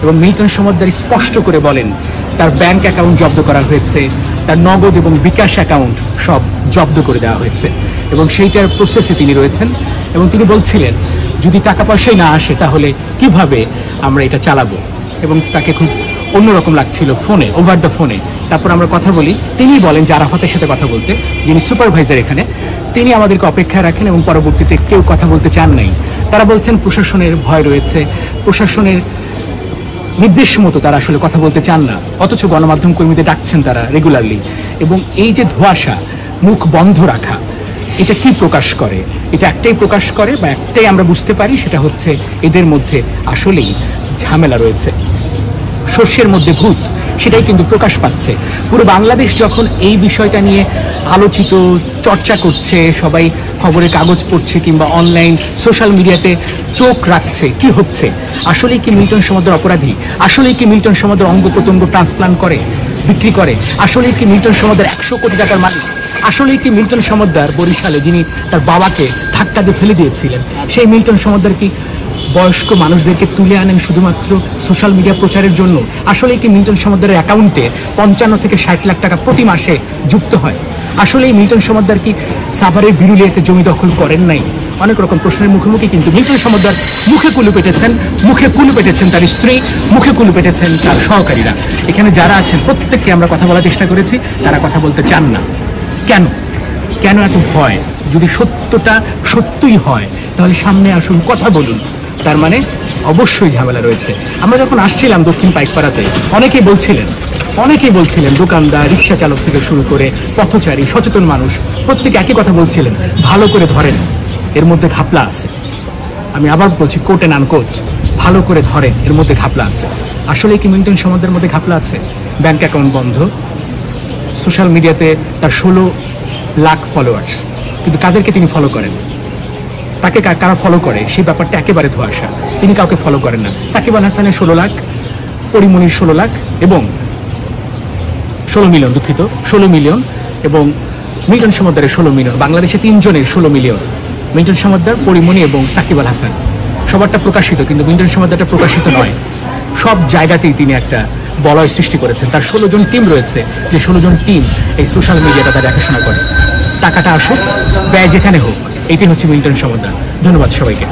এবং মিল্টন সমাদ্দার স্পষ্ট করে বলেন তার ব্যাংক অ্যাকাউন্ট জব্দ করা হয়েছে, তার নগদ এবং বিকাশ অ্যাকাউন্ট সব জব্দ করে দেওয়া হয়েছে এবং সেইটার প্রসেসে তিনি রয়েছেন। এবং তিনি বলছিলেন যদি টাকা পয়সাই না আসে তাহলে কিভাবে আমরা এটা চালাবো, এবং তাকে খুব অন্যরকম লাগছিল ফোনে, ওভার দ্য ফোনে। তারপর আমরা কথা বলি, তিনি বলেন যে আরাফাতের সাথে কথা বলতে, যিনি সুপারভাইজার এখানে, তিনি আমাদেরকে অপেক্ষায় রাখেন এবং পরবর্তীতে কেউ কথা বলতে চান নাই। তারা বলছেন প্রশাসনের ভয় রয়েছে, প্রশাসনের নির্দেশ মতো তারা আসলে কথা বলতে চান না, অথচ গণমাধ্যম কর্মীদের ডাকছেন তারা রেগুলারলি। এবং এই যে ধোঁয়াশা, মুখ বন্ধ রাখা, এটা কি প্রকাশ করে? এটা একটাই প্রকাশ করে বা একটাই আমরা বুঝতে পারি, সেটা হচ্ছে এদের মধ্যে আসলেই ঝামেলা রয়েছে, শস্যের মধ্যে ভূত, সেটাই কিন্তু প্রকাশ পাচ্ছে। পুরো বাংলাদেশ যখন এই বিষয়টা নিয়ে আলোচিত, চর্চা করছে, সবাই খবরের কাগজ পড়ছে কিংবা অনলাইন সোশ্যাল মিডিয়াতে চোখ রাখছে কি হচ্ছে, আসলেই কি মিল্টন সমাদ্দার অপরাধী? আসলেই কি মিল্টন সমাদ্দার অঙ্গ প্রত্যঙ্গ ট্রান্সপ্লান্ট করে বিক্রি করে? আসলেই কি মিল্টন সমাদ্দার 100 কোটি টাকার মালিক? আসলেই কি মিল্টন সমাদ্দার বরিশালে যিনি তার বাবাকে ধাক্কা দিয়ে ফেলে দিয়েছিলেন, সেই মিল্টন সমাদ্দার কি বয়স্ক মানুষদেরকে তুলে আনেন শুধুমাত্র সোশ্যাল মিডিয়া প্রচারের জন্য? আসলেই কি মিল্টন সমাদ্দারের অ্যাকাউন্টে 55 থেকে 60 লাখ টাকা প্রতি মাসে যুক্ত হয়? আসলেই মিল্টন সমাদ্দার কি সাভারের বিরুলিয়াতে জমি দখল করেন নাই? অনেক রকম প্রশ্নের মুখোমুখি কিন্তু মিল্টন সমাদ্দার মুখে কুলু পেটেছেন তার স্ত্রী, মুখে কুলু পেটেছেন তার সহকারীরা। এখানে যারা আছেন প্রত্যেককে আমরা কথা বলার চেষ্টা করেছি, তারা কথা বলতে চান না। কেন কেন এত ভয়? যদি সত্যটা সত্যই হয় তাহলে সামনে আসুন, কথা বলুন। তার মানে অবশ্যই ঝামেলা রয়েছে। আমরা যখন আসছিলাম দক্ষিণ পাইকপাড়াতে, অনেকেই বলছিলেন, দোকানদার, রিক্সা চালক থেকে শুরু করে পথচারী, সচেতন মানুষ, প্রত্যেকে একই কথা বলছিলেন, ভালো করে ধরেন, এর মধ্যে ঘাপলা আছে। আমি আবার বলছি, কোট এন্ড আনকোট, ভালো করে ধরেন, এর মধ্যে ঘাপলা আছে। আসলে কি মিল্টন সমাদ্দারের মধ্যে ঘাপলা আছে? ব্যাংক অ্যাকাউন্ট বন্ধ, সোশ্যাল মিডিয়াতে তার 16 লাখ ফলোয়ার্স, কিন্তু কাদেরকে তিনি ফলো করেন, তাকে কারা ফলো করে সেই ব্যাপারটা একেবারে ধোঁয়াশা। তিনি কাউকে ফলো করেন না। সাকিব আল হাসানের 16 লাখ, পরিমণির 16 লাখ এবং 16 মিলিয়ন এবং মিল্টন সমাদ্দারের 16 মিলিয়ন, বাংলাদেশে 3 জনের 16 মিলিয়ন, মিল্টন সমাদ্দার, পরিমণি এবং সাকিব আল হাসান। সবারটা প্রকাশিত, কিন্তু মিল্টন সমাদ্দারটা প্রকাশিত নয়। সব জায়গাতেই তিনি একটা বলয় সৃষ্টি করেছেন। তার 16 জন টিম রয়েছে, যে 16 জন টিম এই সোশ্যাল মিডিয়াটা তার দেখাশোনা করে। টাকাটা আসুক, ব্যয় যেখানে হোক, এটি হচ্ছে মিল্টন সমাদ্দার। ধন্যবাদ সবাইকে।